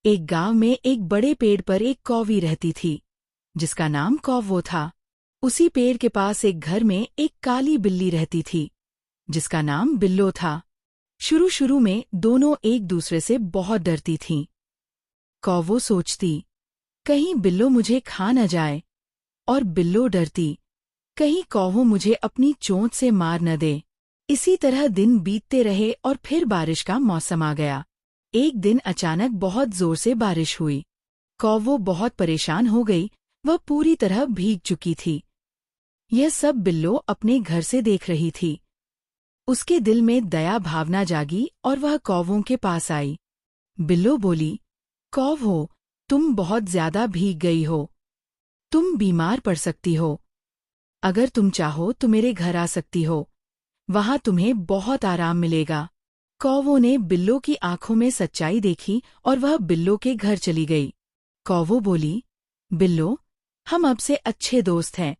एक गांव में एक बड़े पेड़ पर एक कौवी रहती थी, जिसका नाम कौवो था। उसी पेड़ के पास एक घर में एक काली बिल्ली रहती थी, जिसका नाम बिल्लो था। शुरू शुरू में दोनों एक दूसरे से बहुत डरती थीं। कौवो सोचती, कहीं बिल्लो मुझे खा न जाए, और बिल्लो डरती, कहीं कौवो मुझे अपनी चोंच से मार न दे। इसी तरह दिन बीतते रहे और फिर बारिश का मौसम आ गया। एक दिन अचानक बहुत जोर से बारिश हुई। कौवो बहुत परेशान हो गई, वह पूरी तरह भीग चुकी थी। यह सब बिल्लो अपने घर से देख रही थी। उसके दिल में दया भावना जागी और वह कौवों के पास आई। बिल्लो बोली, कौवो, तुम बहुत ज्यादा भीग गई हो। तुम बीमार पड़ सकती हो। अगर तुम चाहो तो मेरे घर आ सकती हो। वहां तुम्हें बहुत आराम मिलेगा। कौवो ने बिल्लो की आंखों में सच्चाई देखी और वह बिल्लो के घर चली गई। कौवो बोली, बिल्लो, हम अब से अच्छे दोस्त हैं।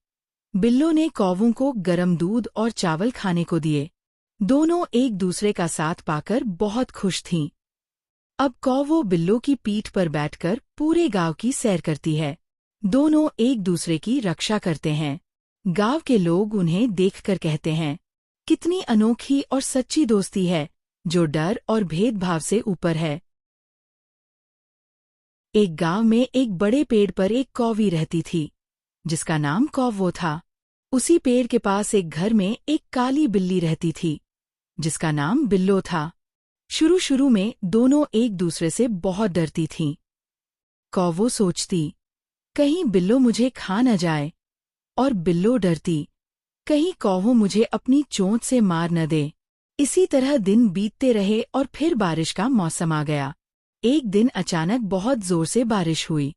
बिल्लो ने कौवों को गरम दूध और चावल खाने को दिए। दोनों एक दूसरे का साथ पाकर बहुत खुश थीं। अब कौवो बिल्लो की पीठ पर बैठकर पूरे गांव की सैर करती है। दोनों एक दूसरे की रक्षा करते हैं। गांव के लोग उन्हें देखकर कहते हैं, कितनी अनोखी और सच्ची दोस्ती है, जो डर और भेदभाव से ऊपर है। एक गांव में एक बड़े पेड़ पर एक कौवी रहती थी, जिसका नाम कौवो था। उसी पेड़ के पास एक घर में एक काली बिल्ली रहती थी, जिसका नाम बिल्लो था। शुरू शुरू में दोनों एक दूसरे से बहुत डरती थीं। कौवो सोचती, कहीं बिल्लो मुझे खा न जाए, और बिल्लो डरती, कहीं कौवो मुझे अपनी चोंच से मार न दे। इसी तरह दिन बीतते रहे और फिर बारिश का मौसम आ गया। एक दिन अचानक बहुत जोर से बारिश हुई।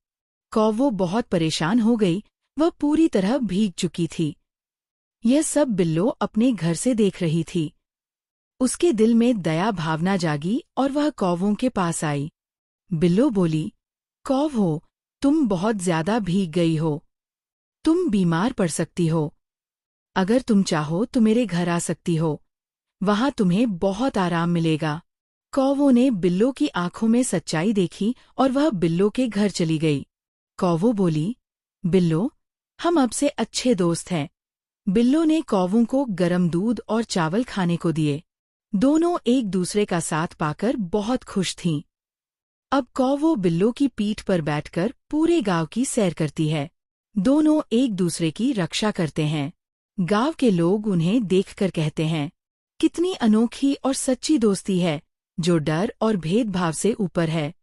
कौवो बहुत परेशान हो गई, वह पूरी तरह भीग चुकी थी। यह सब बिल्लो अपने घर से देख रही थी। उसके दिल में दया भावना जागी और वह कौवों के पास आई। बिल्लो बोली, कौवो, तुम बहुत ज्यादा भीग गई हो। तुम बीमार पड़ सकती हो। अगर तुम चाहो तो मेरे घर आ सकती हो। वहां तुम्हें बहुत आराम मिलेगा। कौवो ने बिल्लो की आंखों में सच्चाई देखी और वह बिल्लो के घर चली गई। कौवो बोली, बिल्लो, हम अब से अच्छे दोस्त हैं। बिल्लो ने कौवों को गरम दूध और चावल खाने को दिए। दोनों एक दूसरे का साथ पाकर बहुत खुश थीं। अब कौवो बिल्लो की पीठ पर बैठकर पूरे गांव की सैर करती है। दोनों एक दूसरे की रक्षा करते हैं। गांव के लोग उन्हें देखकर कहते हैं, कितनी अनोखी और सच्ची दोस्ती है, जो डर और भेदभाव से ऊपर है।